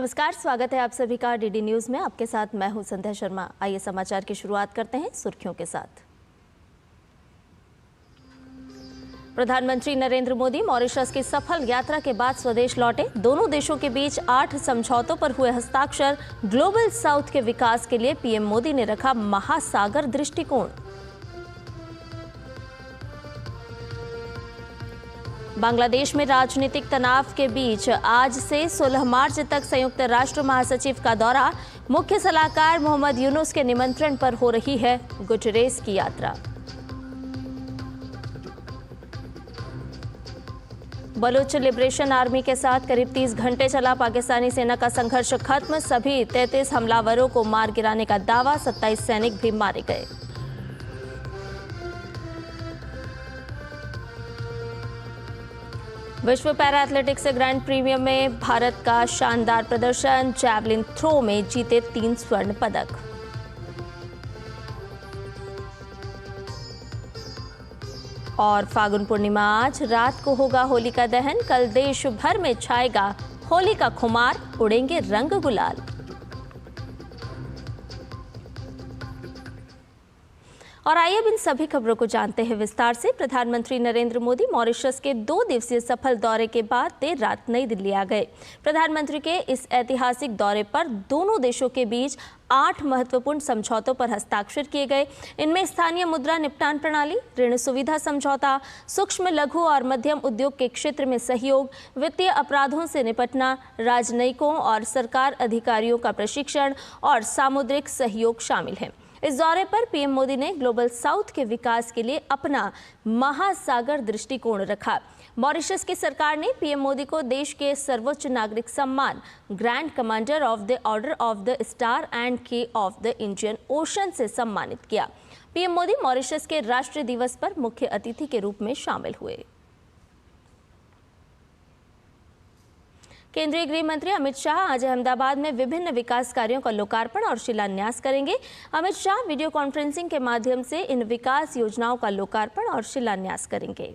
नमस्कार, स्वागत है आप सभी का डीडी न्यूज में। आपके साथ मैं हूं संध्या शर्मा। आइए समाचार की शुरुआत करते हैं सुर्खियों के साथ। प्रधानमंत्री नरेंद्र मोदी मॉरिशस की सफल यात्रा के बाद स्वदेश लौटे। दोनों देशों के बीच 8 समझौतों पर हुए हस्ताक्षर। ग्लोबल साउथ के विकास के लिए पीएम मोदी ने रखा महासागर दृष्टिकोण। बांग्लादेश में राजनीतिक तनाव के बीच आज से 16 मार्च तक संयुक्त राष्ट्र महासचिव का दौरा। मुख्य सलाहकार मोहम्मद यूनुस के निमंत्रण पर हो रही है गुटरेस की यात्रा। बलूच लिबरेशन आर्मी के साथ करीब 30 घंटे चला पाकिस्तानी सेना का संघर्ष खत्म। सभी 33 हमलावरों को मार गिराने का दावा। 27 सैनिक भी मारे गए। विश्व पैरा एथलेटिक्स ग्रैंड प्रीमियर में भारत का शानदार प्रदर्शन। जैवलिन थ्रो में जीते 3 स्वर्ण पदक। और फागुन पूर्णिमा आज रात को होगा होलिका दहन। कल देश भर में छाएगा होली का खुमार। उड़ेंगे रंग गुलाल। और आइए अब इन सभी खबरों को जानते हैं विस्तार से। प्रधानमंत्री नरेंद्र मोदी मॉरिशस के 2 दिवसीय सफल दौरे के बाद देर रात नई दिल्ली आ गए। प्रधानमंत्री के इस ऐतिहासिक दौरे पर दोनों देशों के बीच 8 महत्वपूर्ण समझौतों पर हस्ताक्षर किए गए। इनमें स्थानीय मुद्रा निपटान प्रणाली, ऋण सुविधा समझौता, सूक्ष्म लघु और मध्यम उद्योग के क्षेत्र में सहयोग, वित्तीय अपराधों से निपटना, राजनयिकों और सरकार अधिकारियों का प्रशिक्षण और सामुद्रिक सहयोग शामिल है। इस दौरे पर पीएम मोदी ने ग्लोबल साउथ के विकास के लिए अपना महासागर दृष्टिकोण रखा। मॉरिशस की सरकार ने पीएम मोदी को देश के सर्वोच्च नागरिक सम्मान grand commander of the order of the star and के ऑफ द इंडियन ओशन से सम्मानित किया। पीएम मोदी मॉरिशस के राष्ट्रीय दिवस पर मुख्य अतिथि के रूप में शामिल हुए। केंद्रीय गृह मंत्री अमित शाह आज अहमदाबाद में विभिन्न विकास कार्यों का लोकार्पण और शिलान्यास करेंगे। अमित शाह वीडियो कॉन्फ्रेंसिंग के माध्यम से इन विकास योजनाओं का लोकार्पण और शिलान्यास करेंगे।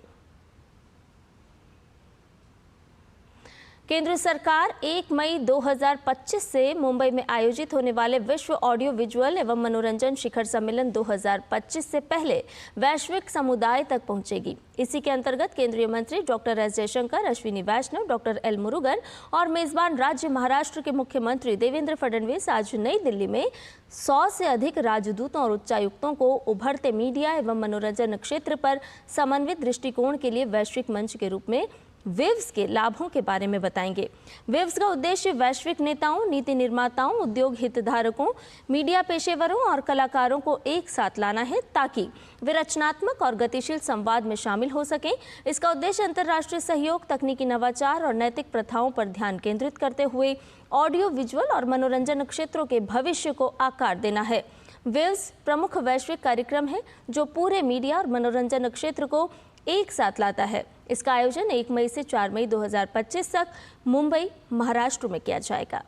केंद्र सरकार 1 मई 2025 से मुंबई में आयोजित होने वाले विश्व ऑडियो विजुअल एवं मनोरंजन शिखर सम्मेलन 2025 से पहले वैश्विक समुदाय तक पहुंचेगी। इसी के अंतर्गत केंद्रीय मंत्री डॉक्टर एस जयशंकर, अश्विनी वैष्णव, डॉक्टर एल मुरुगन और मेजबान राज्य महाराष्ट्र के मुख्यमंत्री देवेंद्र फडणवीस आज नई दिल्ली में 100 से अधिक राजदूतों और उच्चायुक्तों को उभरते मीडिया एवं मनोरंजन क्षेत्र पर समन्वित दृष्टिकोण के लिए वैश्विक मंच के रूप में वेव्स के लाभों के बारे में बताएंगे। वेव्स का उद्देश्य वैश्विक नेताओं, नीति निर्माताओं, उद्योग हितधारकों, मीडिया पेशेवरों और कलाकारों को एक साथ लाना है ताकि वे रचनात्मक और गतिशील संवाद में शामिल हो सकें। इसका उद्देश्य अंतर्राष्ट्रीय सहयोग, तकनीकी नवाचार और नैतिक प्रथाओं पर ध्यान केंद्रित करते हुए ऑडियो विजुअल और मनोरंजन क्षेत्रों के भविष्य को आकार देना है। वेव्स प्रमुख वैश्विक कार्यक्रम है जो पूरे मीडिया और मनोरंजन क्षेत्र को एक साथ लाता है। इसका आयोजन 1 मई से 4 मई 2025 तक मुंबई, महाराष्ट्र में किया जाएगा।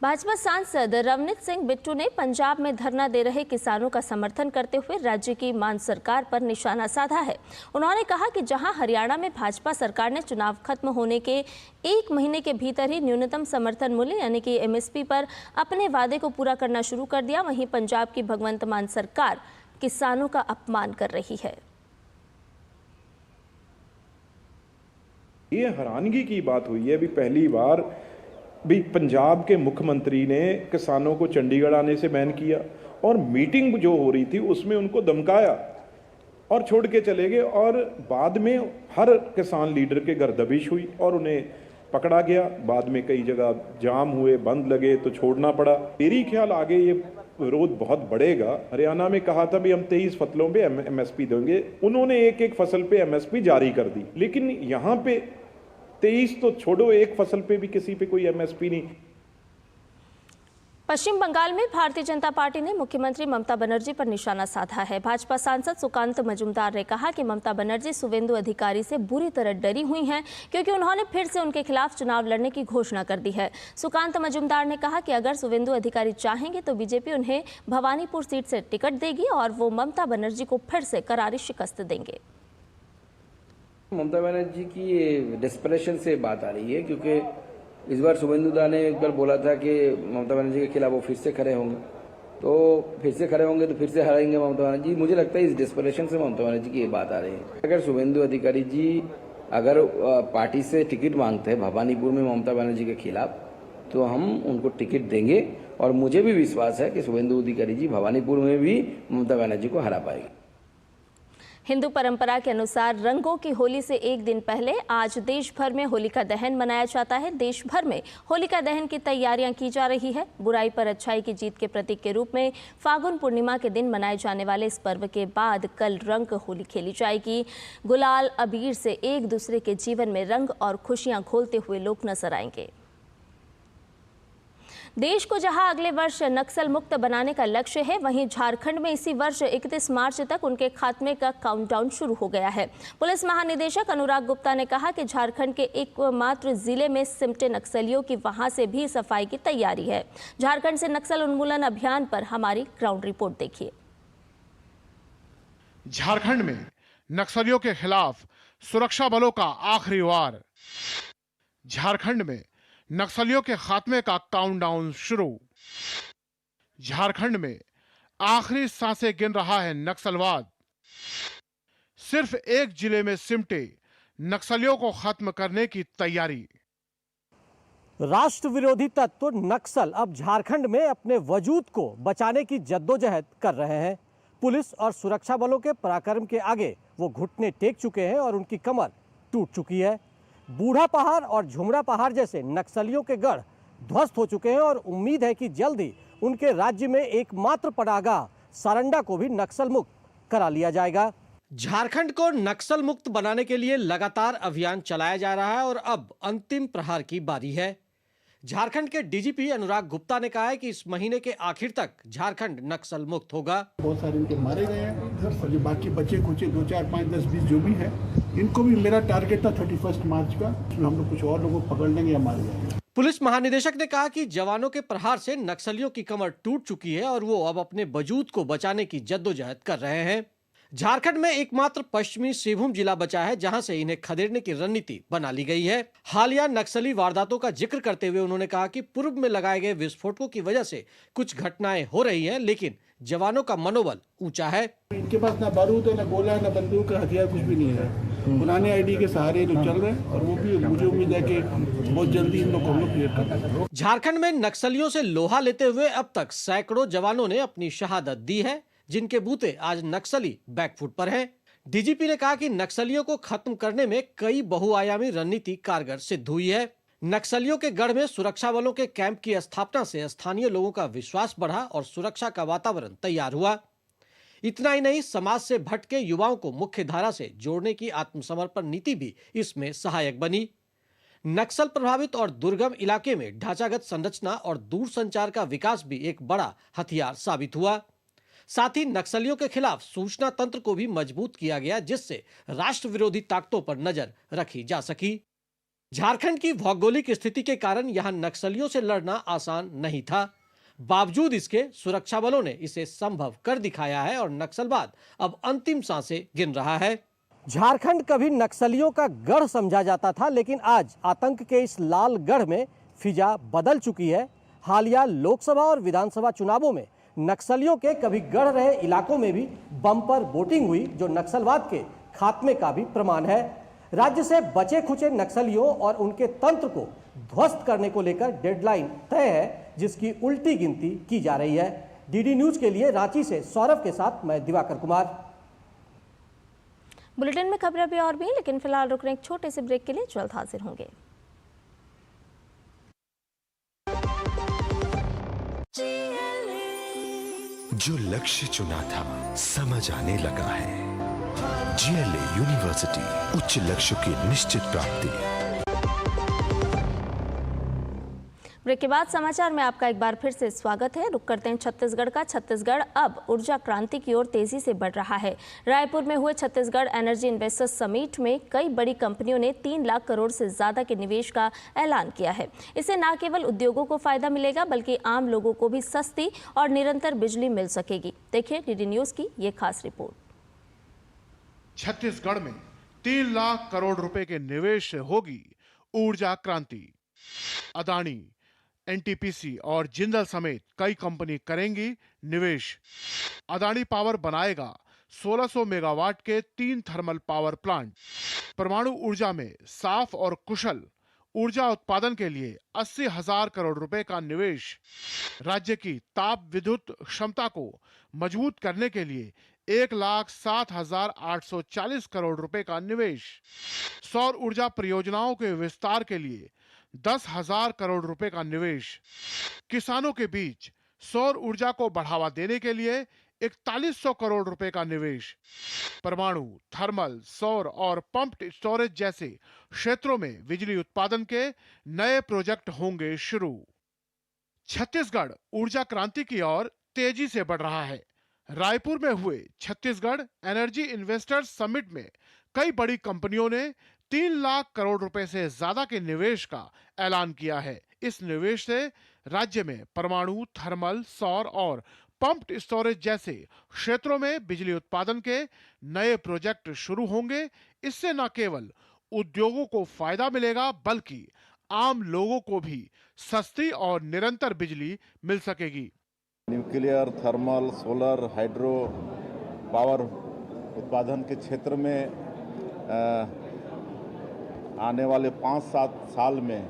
भाजपा सांसद रवनीत सिंह बिट्टू ने पंजाब में धरना दे रहे किसानों का समर्थन करते हुए राज्य की मान सरकार पर निशाना साधा है। उन्होंने कहा कि जहां हरियाणा में भाजपा सरकार ने चुनाव खत्म होने के 1 महीने के भीतर ही न्यूनतम समर्थन मूल्य यानी कि एमएसपी पर अपने वादे को पूरा करना शुरू कर दिया, वहीं पंजाब की भगवंत मान सरकार किसानों का अपमान कर रही है। ये हैरानगी की बात हुई है। अभी पहली बार भी पंजाब के मुख्यमंत्री ने किसानों को चंडीगढ़ आने से बैन किया और मीटिंग जो हो रही थी उसमें उनको धमकाया और छोड़ के चले गए। और बाद में हर किसान लीडर के घर दबिश हुई और उन्हें पकड़ा गया। बाद में कई जगह जाम हुए, बंद लगे तो छोड़ना पड़ा। मेरी ख्याल आगे ये विरोध बहुत बढ़ेगा। हरियाणा में कहा था भी हम 23 फसलों पे एमएसपी देंगे, उन्होंने एक फसल पे एमएसपी जारी कर दी। लेकिन यहाँ पे 23 तो छोड़ो, एक फसल पे भी किसी पे कोई एमएसपी नहीं। पश्चिम बंगाल में भारतीय जनता पार्टी ने मुख्यमंत्री ममता बनर्जी पर निशाना साधा है। भाजपा सांसद सुकांत मजूमदार ने कहा कि ममता बनर्जी शुवेंदु अधिकारी से बुरी तरह डरी हुई हैं क्योंकि उन्होंने फिर से उनके खिलाफ चुनाव लड़ने की घोषणा कर दी है। सुकांत मजूमदार ने कहा कि अगर शुवेंदु अधिकारी चाहेंगे तो बीजेपी उन्हें भवानीपुर सीट से टिकट देगी और वो ममता बनर्जी को फिर से करारी शिकस्त देंगे। ममता बनर्जी की ये डेस्परेशन से बात आ रही है, क्योंकि इस बार शुभेंदु दा ने एक बार बोला था कि ममता बनर्जी के खिलाफ वो फिर से खड़े होंगे, तो फिर से खड़े होंगे तो फिर से हारेंगे ममता बनर्जी। मुझे लगता है इस डेस्परेशन से ममता बनर्जी की ये बात आ रही है। अगर शुभेंदु अधिकारी जी अगर पार्टी से टिकट मांगते हैं भवानीपुर में ममता बनर्जी के खिलाफ, तो हम उनको टिकट देंगे और मुझे भी विश्वास है कि शुभेंदु अधिकारी जी भवानीपुर में भी ममता बनर्जी को हरा पाएगी। हिंदू परंपरा के अनुसार रंगों की होली से एक दिन पहले आज देश भर में होलिका दहन मनाया जाता है। देश भर में होलिका दहन की तैयारियां की जा रही है। बुराई पर अच्छाई की जीत के प्रतीक के रूप में फागुन पूर्णिमा के दिन मनाए जाने वाले इस पर्व के बाद कल रंग होली खेली जाएगी। गुलाल अबीर से एक दूसरे के जीवन में रंग और खुशियां घोलते हुए लोग नजर आएंगे। देश को जहां अगले वर्ष नक्सल मुक्त बनाने का लक्ष्य है, वहीं झारखंड में इसी वर्ष 31 मार्च तक उनके खात्मे का काउंटडाउन शुरू हो गया है। पुलिस महानिदेशक अनुराग गुप्ता ने कहा कि झारखंड के एकमात्र जिले में सिमटे नक्सलियों की वहां से भी सफाई की तैयारी है। झारखंड से नक्सल उन्मूलन अभियान पर हमारी ग्राउंड रिपोर्ट देखिए। झारखंड में नक्सलियों के खिलाफ सुरक्षा बलों का आखिरी वार। झारखंड में नक्सलियों के खात्मे का काउंटडाउन शुरू। झारखंड में आखिरी सांसें गिन रहा है नक्सलवाद। सिर्फ एक जिले में सिमटे नक्सलियों को खत्म करने की तैयारी। राष्ट्र विरोधी तत्व नक्सल अब झारखंड में अपने वजूद को बचाने की जद्दोजहद कर रहे हैं। पुलिस और सुरक्षा बलों के पराक्रम के आगे वो घुटने टेक चुके हैं और उनकी कमर टूट चुकी है। बूढ़ा पहाड़ और झुमरा पहाड़ जैसे नक्सलियों के गढ़ ध्वस्त हो चुके हैं और उम्मीद है कि जल्द ही उनके राज्य में एकमात्र पनाहगाह सारंडा को भी नक्सल मुक्त करा लिया जाएगा। झारखंड को नक्सल मुक्त बनाने के लिए लगातार अभियान चलाया जा रहा है और अब अंतिम प्रहार की बारी है। झारखंड के डीजीपी अनुराग गुप्ता ने कहा है कि इस महीने के आखिर तक झारखंड नक्सल मुक्त होगा। बहुत सारे इनके मारे गए हैं और जो बाकी बचे कुछ 2, 4, 5, 10, 20 जो भी है, इनको भी मेरा टारगेट था 31 मार्च का, उसमें हम लोग कुछ और लोगों को पकड़ लेंगे या मार जाएंगे। पुलिस महानिदेशक ने कहा कि जवानों के प्रहार से नक्सलियों की कमर टूट चुकी है और वो अब अपने वजूद को बचाने की जद्दोजहद कर रहे हैं। झारखंड में एकमात्र पश्चिमी सिंहभूम जिला बचा है जहां से इन्हें खदेड़ने की रणनीति बना ली गई है। हालिया नक्सली वारदातों का जिक्र करते हुए उन्होंने कहा कि पूर्व में लगाए गए विस्फोटकों की वजह से कुछ घटनाएं हो रही हैं, लेकिन जवानों का मनोबल ऊंचा है। इनके पास ना बारूद है, ना गोला है, ना बंदूक, हथियार कुछ भी नहीं है। पुराने आईडी के सहारे लोग चल रहे हैं और वो भी मुझे उम्मीद है कि बहुत जल्दी इन लोग को हम लोग क्लियर कर देंगे। झारखंड में नक्सलियों से लोहा लेते हुए अब तक सैकड़ों जवानों ने अपनी शहादत दी है, जिनके बूते आज नक्सली बैकफुट पर हैं। डीजीपी ने कहा कि नक्सलियों को खत्म करने में कई बहुआयामी रणनीति कारगर सिद्ध हुई है। नक्सलियों के गढ़ में सुरक्षा बलों के कैंप की स्थापना से स्थानीय लोगों का विश्वास बढ़ा और सुरक्षा का वातावरण तैयार हुआ। इतना ही नहीं, समाज से भटके युवाओं को मुख्य धारा से जोड़ने की आत्मसमर्पण नीति भी इसमें सहायक बनी। नक्सल प्रभावित और दुर्गम इलाके में ढांचागत संरचना और दूरसंचार का विकास भी एक बड़ा हथियार साबित हुआ। साथ ही नक्सलियों के खिलाफ सूचना तंत्र को भी मजबूत किया गया, जिससे राष्ट्र विरोधी ताकतों पर नजर रखी जा सकी। झारखंड की भौगोलिक स्थिति के कारण यहां नक्सलियों से लड़ना आसान नहीं था। बावजूद इसके सुरक्षा बलों ने इसे संभव कर दिखाया है और नक्सलवाद अब अंतिम सांसें गिन रहा है। झारखंड कभी नक्सलियों का गढ़ समझा जाता था, लेकिन आज आतंक के इस लाल गढ़ में फिजा बदल चुकी है। हालिया लोकसभा और विधानसभा चुनावों में नक्सलियों के कभी गढ़ रहे इलाकों में भी बम्पर वोटिंग हुई, जो नक्सलवाद के खात्मे का भी प्रमाण है। राज्य से बचे खुचे नक्सलियों और उनके तंत्र को ध्वस्त करने को लेकर डेडलाइन तय है, जिसकी उल्टी गिनती की जा रही है। डीडी न्यूज के लिए रांची से सौरभ के साथ मैं दिवाकर कुमार। बुलेटिन में खबरें भी और भी, लेकिन फिलहाल रुक रहे एक छोटे से ब्रेक के लिए, जल्द हाजिर होंगे। जो लक्ष्य चुना था समझ आने लगा है। GLA यूनिवर्सिटी, उच्च लक्ष्य की निश्चित प्राप्ति। ब्रेक के बाद समाचार में आपका एक बार फिर से स्वागत है। रुक करते हैं छत्तीसगढ़ का। छत्तीसगढ़ अब ऊर्जा क्रांति की ओर तेजी से बढ़ रहा है। रायपुर में हुए छत्तीसगढ़ एनर्जी इन्वेस्टर्स समिट में कई बड़ी कंपनियों ने 3 लाख करोड़ से ज्यादा के निवेश का ऐलान किया है। इससे न केवल उद्योगों को फायदा मिलेगा, बल्कि आम लोगों को भी सस्ती और निरंतर बिजली मिल सकेगी। देखिए डीडी न्यूज की ये खास रिपोर्ट। छत्तीसगढ़ में 3 लाख करोड़ रुपए के निवेश से होगी ऊर्जा क्रांति। अदानी, एनटीपीसी और जिंदल समेत कई कंपनी करेंगी निवेश। अदानी पावर बनाएगा 1600 मेगावाट के 3 थर्मल पावर प्लांट। परमाणु ऊर्जा में साफ और कुशल ऊर्जा उत्पादन के लिए 80,000 करोड़ रुपए का निवेश। राज्य की ताप विद्युत क्षमता को मजबूत करने के लिए 1,07,840 करोड़ रुपए का निवेश। सौर ऊर्जा परियोजनाओं के विस्तार के लिए 10,000 करोड़ रुपए का निवेश। किसानों के बीच सौर ऊर्जा को बढ़ावा देने के लिए 4100 करोड़ रुपए का निवेश। परमाणु, थर्मल, सौर और पंप्ड स्टोरेज जैसे क्षेत्रों में बिजली उत्पादन के नए प्रोजेक्ट होंगे शुरू। छत्तीसगढ़ ऊर्जा क्रांति की ओर तेजी से बढ़ रहा है। रायपुर में हुए छत्तीसगढ़ एनर्जी इन्वेस्टर्स समिट में कई बड़ी कंपनियों ने 3 लाख करोड़ रुपए से ज्यादा के निवेश का ऐलान किया है। इस निवेश से राज्य में परमाणु, थर्मल, सौर और पंप्ड स्टोरेज जैसे क्षेत्रों में बिजली उत्पादन के नए प्रोजेक्ट शुरू होंगे। इससे न केवल उद्योगों को फायदा मिलेगा बल्कि आम लोगों को भी सस्ती और निरंतर बिजली मिल सकेगी। Nuclear, thermal, solar, hydro power उत्पादन के क्षेत्र में आने वाले 5-7 साल में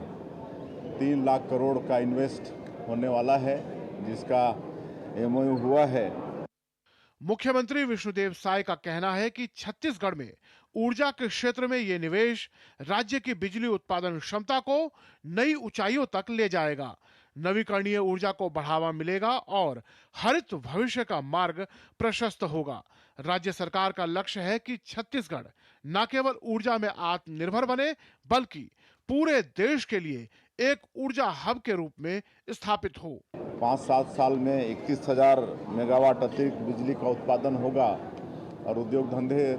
3 लाख करोड़ का इन्वेस्ट होने वाला है, जिसका एमओयू हुआ है। मुख्यमंत्री विष्णुदेव साय का कहना है कि छत्तीसगढ़ में ऊर्जा के क्षेत्र में यह निवेश राज्य की बिजली उत्पादन क्षमता को नई ऊंचाइयों तक ले जाएगा। नवीकरणीय ऊर्जा को बढ़ावा मिलेगा और हरित भविष्य का मार्ग प्रशस्त होगा। राज्य सरकार का लक्ष्य है कि छत्तीसगढ़ न केवल ऊर्जा में आत्मनिर्भर बने बल्कि पूरे देश के लिए एक ऊर्जा हब के रूप में स्थापित हो। 5-7 साल में 21,000 मेगावाट अतिरिक्त बिजली का उत्पादन होगा और उद्योग धंधे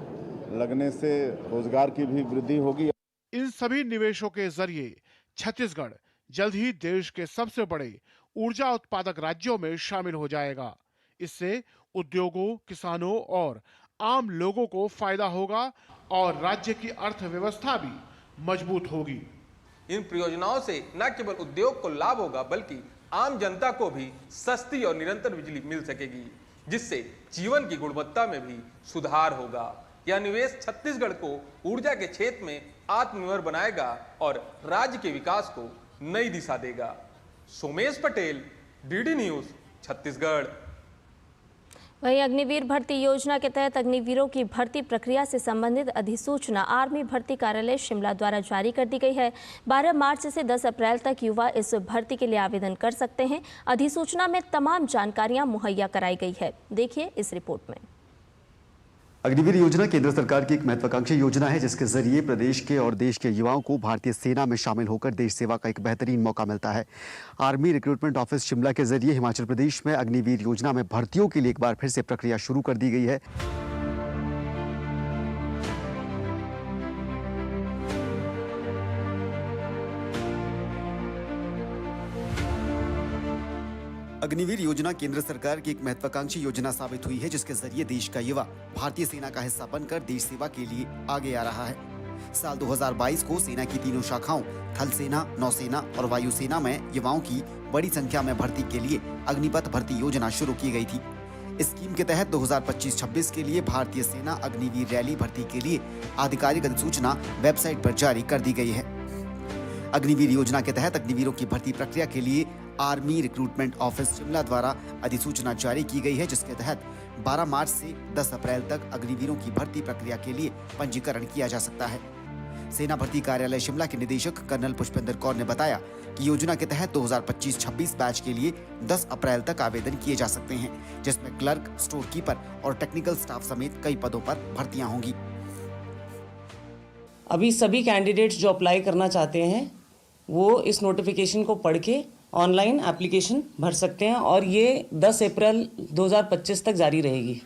लगने से रोजगार की भी वृद्धि होगी। इन सभी निवेशों के जरिए छत्तीसगढ़ जल्द ही देश के सबसे बड़े ऊर्जा उत्पादक राज्यों में शामिल हो जाएगा। इससे उद्योगों, किसानों और आम लोगों को फायदा होगा और राज्य की अर्थव्यवस्था भी मजबूत होगी। इन परियोजनाओं से न केवल उद्योग को लाभ होगा बल्कि आम जनता को भी सस्ती और निरंतर बिजली मिल सकेगी, जिससे जीवन की गुणवत्ता में भी सुधार होगा। यह निवेश छत्तीसगढ़ को ऊर्जा के क्षेत्र में आत्मनिर्भर बनाएगा और राज्य के विकास को नई दिशा देगा। Somesh Patel, DD news, Chhattisgarh. वहीं अग्निवीर भर्ती योजना के तहत अग्निवीरों की भर्ती प्रक्रिया से संबंधित अधिसूचना आर्मी भर्ती कार्यालय शिमला द्वारा जारी कर दी गई है। 12 मार्च से 10 अप्रैल तक युवा इस भर्ती के लिए आवेदन कर सकते हैं। अधिसूचना में तमाम जानकारियां मुहैया कराई गई है। देखिए इस रिपोर्ट में। अग्निवीर योजना केंद्र सरकार की एक महत्वाकांक्षी योजना है, जिसके जरिए प्रदेश के और देश के युवाओं को भारतीय सेना में शामिल होकर देश सेवा का एक बेहतरीन मौका मिलता है। आर्मी रिक्रूटमेंट ऑफिस शिमला के जरिए हिमाचल प्रदेश में अग्निवीर योजना में भर्तियों के लिए एक बार फिर से प्रक्रिया शुरू कर दी गई है। अग्निवीर योजना केंद्र सरकार की एक महत्वाकांक्षी योजना साबित हुई है, जिसके जरिए देश का युवा भारतीय सेना का हिस्सा बनकर देश सेवा के लिए आगे आ रहा है। साल 2022 को सेना की तीनों शाखाओं थल सेना, नौसेना और वायुसेना में युवाओं की बड़ी संख्या में भर्ती के लिए अग्निपथ भर्ती योजना शुरू की गई थी। इस स्कीम के तहत 2025-26 के लिए भारतीय सेना अग्निवीर रैली भर्ती के लिए आधिकारिक अधिसूचना वेबसाइट पर जारी कर दी गई है। अग्निवीर योजना के तहत अग्निवीरों की भर्ती प्रक्रिया के लिए आर्मी रिक्रूटमेंट ऑफिस शिमला द्वारा अधिसूचना जारी की गई है, जिसके तहत 12 मार्च से 10 अप्रैल तक अग्निवीरों की भर्ती प्रक्रिया के लिए पंजीकरण किया जा सकता है। सेना भर्ती कार्यालय शिमला के निदेशक कर्नल पुष्पेंद्र कौर ने बताया कि योजना के तहत 2025-26 बैच के लिए 10 अप्रैल तक आवेदन किए जा सकते हैं, जिसमें क्लर्क, स्टोर कीपर और टेक्निकल स्टाफ समेत कई पदों पर भर्तियां होंगी। अभी सभी कैंडिडेट्स जो अप्लाई करना चाहते हैं वो इस नोटिफिकेशन को पढ़ के ऑनलाइन एप्लीकेशन भर सकते हैं और ये 10 अप्रैल 2025 तक जारी रहेगी।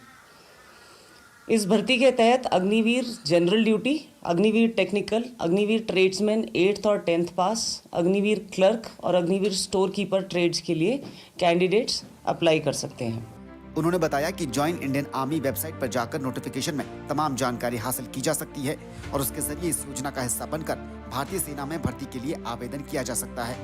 इस भर्ती के तहत Agniveer general duty, Agniveer technical, Agniveer tradesman 8th और 10th पास, अग्निवीर क्लर्क और अग्निवीर स्टोर कीपर ट्रेड्स के लिए कैंडिडेट्स अप्लाई कर सकते हैं। उन्होंने बताया कि ज्वाइन इंडियन आर्मी वेबसाइट पर जाकर नोटिफिकेशन में तमाम जानकारी हासिल की जा सकती है और उसके जरिए इस योजना का हिस्सा बनकर भारतीय सेना में भर्ती के लिए आवेदन किया जा सकता है।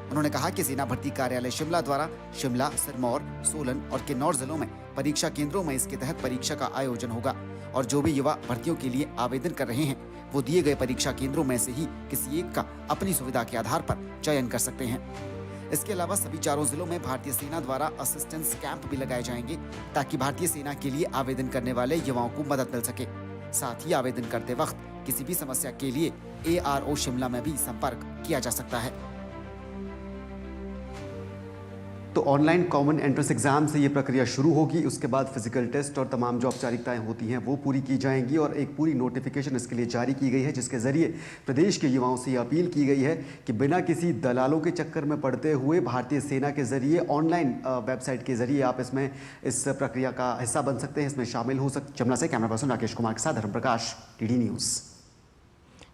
उन्होंने कहा कि सेना भर्ती कार्यालय शिमला द्वारा शिमला, सिरमौर, सोलन और किन्नौर जिलों में परीक्षा केंद्रों में इसके तहत परीक्षा का आयोजन होगा और जो भी युवा भर्तियों के लिए आवेदन कर रहे हैं वो दिए गए परीक्षा केंद्रों में से ही किसी एक का अपनी सुविधा के आधार पर चयन कर सकते हैं। इसके अलावा सभी 4 जिलों में भारतीय सेना द्वारा असिस्टेंस कैंप भी लगाए जाएंगे ताकि भारतीय सेना के लिए आवेदन करने वाले युवाओं को मदद मिल सके। साथ ही आवेदन करते वक्त किसी भी समस्या के लिए ARO शिमला में भी संपर्क किया जा सकता है। तो ऑनलाइन कॉमन एंट्रेंस एग्जाम से ये प्रक्रिया शुरू होगी। उसके बाद फिजिकल टेस्ट और तमाम जो औपचारिकताएं होती हैं वो पूरी की जाएंगी और एक पूरी नोटिफिकेशन इसके लिए जारी की गई है, जिसके ज़रिए प्रदेश के युवाओं से ये अपील की गई है कि बिना किसी दलालों के चक्कर में पड़ते हुए भारतीय सेना के ज़रिए ऑनलाइन वेबसाइट के ज़रिए आप इसमें इस प्रक्रिया का हिस्सा बन सकते हैं, इसमें शामिल हो सकते। शिमला से कैमरा पर्सन राकेश कुमार के साथ धर्मप्रकाश, TD न्यूज़।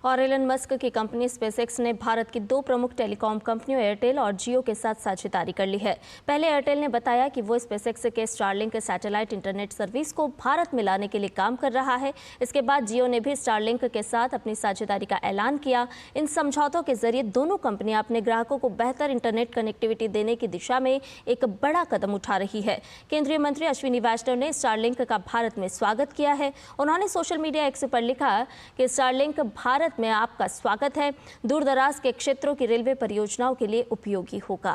और एलन मस्क की कंपनी स्पेसएक्स ने भारत की 2 प्रमुख टेलीकॉम कंपनियों एयरटेल और जियो के साथ साझेदारी कर ली है। पहले एयरटेल ने बताया कि वो स्पेसएक्स के स्टारलिंक सैटेलाइट इंटरनेट सर्विस को भारत में लाने के लिए काम कर रहा है। इसके बाद जियो ने भी स्टारलिंक के साथ अपनी साझेदारी का ऐलान किया। इन समझौतों के जरिए दोनों कंपनियां अपने ग्राहकों को बेहतर इंटरनेट कनेक्टिविटी देने की दिशा में एक बड़ा कदम उठा रही है। केंद्रीय मंत्री अश्विनी वैष्णव ने स्टारलिंक का भारत में स्वागत किया है। उन्होंने सोशल मीडिया एक्स पर लिखा कि स्टारलिंक भारत में आपका स्वागत है, दूर दराज के क्षेत्रों की रेलवे परियोजनाओं के लिए उपयोगी होगा।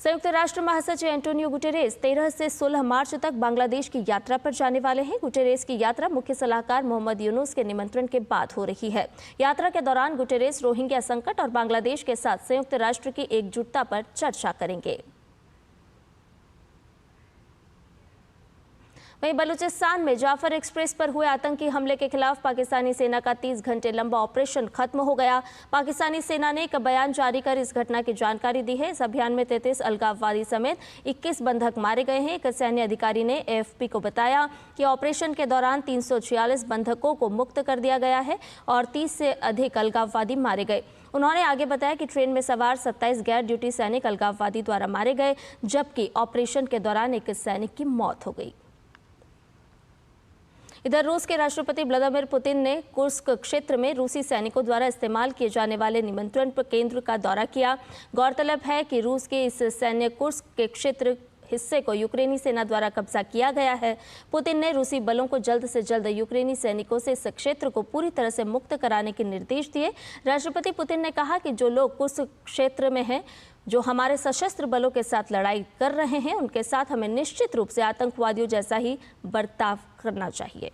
संयुक्त राष्ट्र महासचिव एंटोनियो गुटेरेस 13 से 16 मार्च तक बांग्लादेश की यात्रा पर जाने वाले हैं। गुटेरेस की यात्रा मुख्य सलाहकार मोहम्मद यूनुस के निमंत्रण के बाद हो रही है। यात्रा के दौरान गुटेरेस रोहिंग्या संकट और बांग्लादेश के साथ संयुक्त राष्ट्र की एकजुटता पर चर्चा करेंगे। वहीं बलूचिस्तान में जाफर एक्सप्रेस पर हुए आतंकी हमले के खिलाफ पाकिस्तानी सेना का 30 घंटे लंबा ऑपरेशन खत्म हो गया। पाकिस्तानी सेना ने एक बयान जारी कर इस घटना की जानकारी दी है। इस अभियान में 33 अलगाववादी समेत 21 बंधक मारे गए हैं। एक सैन्य अधिकारी ने AFP को बताया कि ऑपरेशन के दौरान 346 बंधकों को मुक्त कर दिया गया है और 30 से अधिक अलगाववादी मारे गए। उन्होंने आगे बताया कि ट्रेन में सवार 27 गैर ड्यूटी सैनिक अलगाववादी द्वारा मारे गए, जबकि ऑपरेशन के दौरान एक सैनिक की मौत हो गई। इधर रूस के राष्ट्रपति व्लादिमीर पुतिन ने कुर्स्क क्षेत्र में रूसी सैनिकों द्वारा इस्तेमाल किए जाने वाले निमंत्रण केंद्र का दौरा किया। गौरतलब है कि रूस के इस सैन्य कुर्स्क के क्षेत्र हिस्से को यूक्रेनी सेना द्वारा कब्जा किया गया है। पुतिन ने रूसी बलों को जल्द से जल्द यूक्रेनी सैनिकों से इस क्षेत्र को पूरी तरह से मुक्त कराने के निर्देश दिए। राष्ट्रपति पुतिन ने कहा कि जो लोग कुर्स्क क्षेत्र में हैं, जो हमारे सशस्त्र बलों के साथ लड़ाई कर रहे हैं, उनके साथ हमें निश्चित रूप से आतंकवादियों जैसा ही बर्ताव करना चाहिए।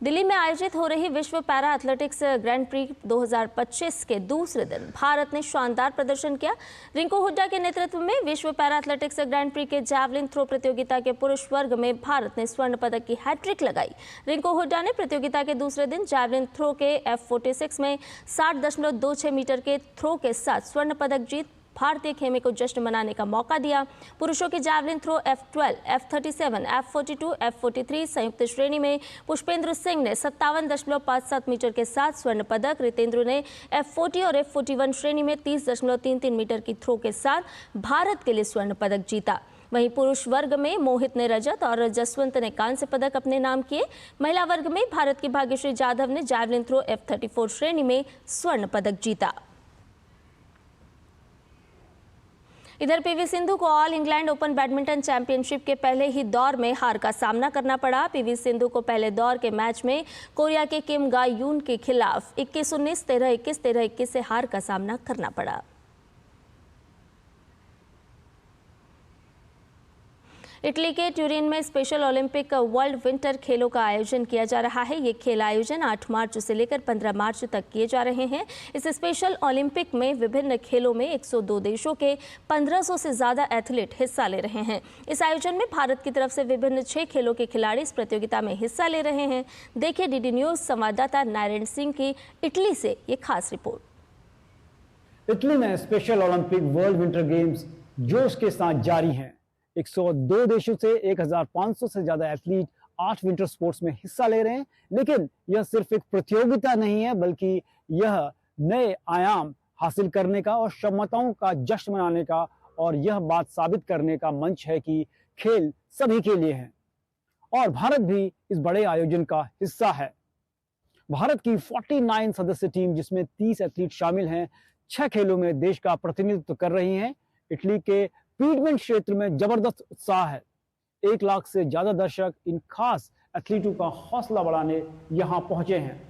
दिल्ली में आयोजित हो रही विश्व पैरा एथलेटिक्स ग्रैंड प्री 2025 के दूसरे दिन भारत ने शानदार प्रदर्शन किया। रिंकू हुड्डा के नेतृत्व में विश्व पैरा एथलेटिक्स ग्रैंड प्री के जैवलिन थ्रो प्रतियोगिता के पुरुष वर्ग में भारत ने स्वर्ण पदक की हैट्रिक लगाई। रिंकू हुड्डा ने प्रतियोगिता के दूसरे दिन जैवलिन थ्रो के F46 में 60.26 मीटर के थ्रो के साथ स्वर्ण पदक जीत भारतीय खेमे को जश्न मनाने का मौका दिया। पुरुषों की javelin throw F12, F37, F42, F43 संयुक्त श्रेणी में पुष्पेंद्र सिंह ने 57.57 मीटर के साथ स्वर्ण पदक, रितेंद्र ने F40 और F41 श्रेणी में 30.33 मीटर की थ्रो के साथ भारत के लिए स्वर्ण पदक जीता। वहीं पुरुष वर्ग में मोहित ने रजत और जसवंत ने कांस्य पदक अपने नाम किए। महिला वर्ग में भारत की भाग्यश्री जाधव ने जैवलिन थ्रो F34 श्रेणी में स्वर्ण पदक जीता। इधर पीवी सिंधु को all England open badminton championship के पहले ही दौर में हार का सामना करना पड़ा। पीवी सिंधु को पहले दौर के मैच में कोरिया के किम गा यून के खिलाफ 21-19, 13-21, 13-21 से हार का सामना करना पड़ा। इटली के ट्यूरिन में स्पेशल ओलंपिक वर्ल्ड विंटर खेलों का आयोजन किया जा रहा है। ये खेल आयोजन 8 मार्च से लेकर 15 मार्च तक किए जा रहे हैं। इस स्पेशल ओलंपिक में विभिन्न खेलों में 102 देशों के 1500 से ज़्यादा एथलीट हिस्सा ले रहे हैं। इस आयोजन में भारत की तरफ से विभिन्न 6 खेलों के खिलाड़ी इस प्रतियोगिता में हिस्सा ले रहे हैं। देखिए DD न्यूज़ संवाददाता नारायण सिंह की इटली से ये खास रिपोर्ट। इटली में special Olympic world winter games जोश के साथ जारी हैं। 102 देशों से 1500 से ज्यादा एथलीट 8 विंटर स्पोर्ट्स में हिस्सा ले रहे हैं। लेकिन यह सिर्फ एक प्रतियोगिता नहीं है, बल्कि यह नए आयाम हासिल करने का और क्षमताओं का जश्न मनाने का, और यह बात साबित करने का मंच है कि खेल सभी के लिए है और भारत भी इस बड़े आयोजन का हिस्सा है। भारत की 49 सदस्य टीम, जिसमें 30 एथलीट शामिल हैं, 6 खेलों में देश का प्रतिनिधित्व कर रही हैं। इटली के पीडमेंट क्षेत्र में जबरदस्त उत्साह है। 1 लाख से ज्यादा दर्शक इन खास एथलीटों का हौसला बढ़ाने यहां पहुंचे हैं।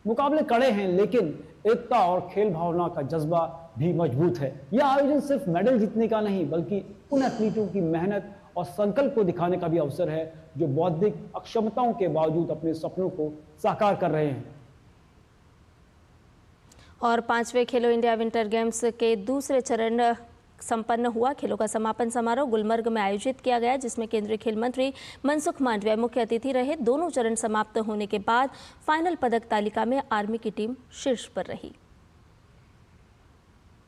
मुकाबले कड़े हैं, लेकिन एकता और खेल भावना का जज्बा भी मजबूत है। यह आयोजन सिर्फ मेडल जीतने का नहीं, बल्कि उन एथलीटों की मेहनत और संकल्प को दिखाने का भी अवसर है जो बौद्धिक अक्षमताओं के बावजूद अपने सपनों को साकार कर रहे हैं। और 5वें खेलो इंडिया विंटर गेम्स के दूसरे चरण संपन्न हुआ। खेलों का समापन समारोह गुलमर्ग में आयोजित किया गया, जिसमें केंद्रीय खेल मंत्री मनसुख मांडविया मुख्य अतिथि रहे। दोनों चरण समाप्त होने के बाद फाइनल पदक तालिका में आर्मी की टीम शीर्ष पर रही।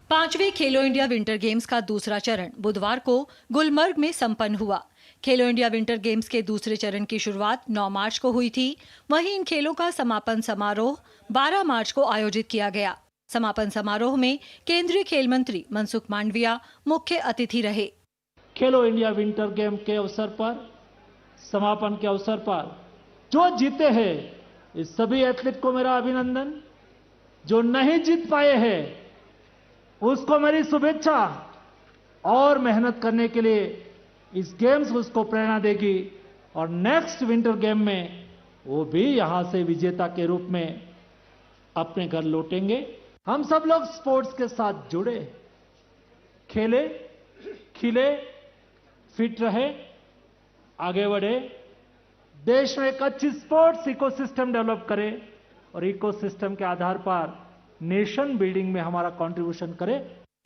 5वें खेलो इंडिया विंटर गेम्स का दूसरा चरण बुधवार को गुलमर्ग में संपन्न हुआ। खेलो इंडिया विंटर गेम्स के दूसरे चरण की शुरुआत 9 मार्च को हुई थी। वहीं इन खेलों का समापन समारोह 12 मार्च को आयोजित किया गया। समापन समारोह में केंद्रीय खेल मंत्री मनसुख मांडविया मुख्य अतिथि रहे। खेलो इंडिया विंटर गेम के अवसर पर, समापन के अवसर पर जो जीते हैं इस सभी एथलीट को मेरा अभिनंदन। जो नहीं जीत पाए हैं उसको मेरी शुभेच्छा। और मेहनत करने के लिए इस गेम्स उसको प्रेरणा देगी और नेक्स्ट विंटर गेम में वो भी यहां से विजेता के रूप में अपने घर लौटेंगे। हम सब लोग स्पोर्ट्स के साथ जुड़े, खेले, खिले, फिट रहे, आगे बढ़े, देश में एक अच्छी स्पोर्ट्स इकोसिस्टम डेवलप करे और इकोसिस्टम के आधार पर नेशन बिल्डिंग में हमारा कंट्रीब्यूशन करे।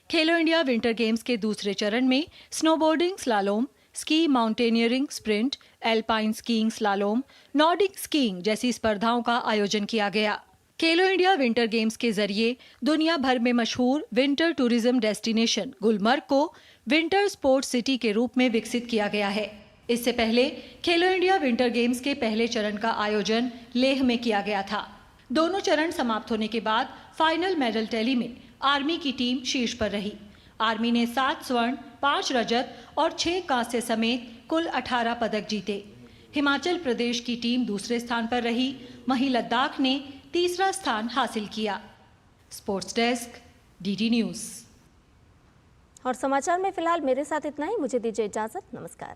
खेलो इंडिया विंटर गेम्स के दूसरे चरण में snowboarding slalom, ski mountaineering sprint, alpine skiing slalom, Nordic skiing जैसी स्पर्धाओं का आयोजन किया गया। खेलो इंडिया विंटर गेम्स के जरिए दुनिया भर में मशहूर विंटर टूरिज्म डेस्टिनेशन गुलमर्ग को विंटर स्पोर्ट्स सिटी के रूप में विकसित किया गया है। इससे पहले खेलो इंडिया विंटर गेम्स के पहले चरण का आयोजन लेह में किया गया था। दोनों चरण समाप्त होने के बाद फाइनल मेडल टैली में आर्मी की टीम शीर्ष पर रही। आर्मी ने 7 स्वर्ण, 5 रजत और 6 कांस्य समेत कुल 18 पदक जीते। हिमाचल प्रदेश की टीम दूसरे स्थान पर रही, वहीं लद्दाख ने तीसरा स्थान हासिल किया। Sports desk, DD news. और समाचार में फिलहाल मेरे साथ इतना ही। मुझे दीजिए इजाजत। नमस्कार।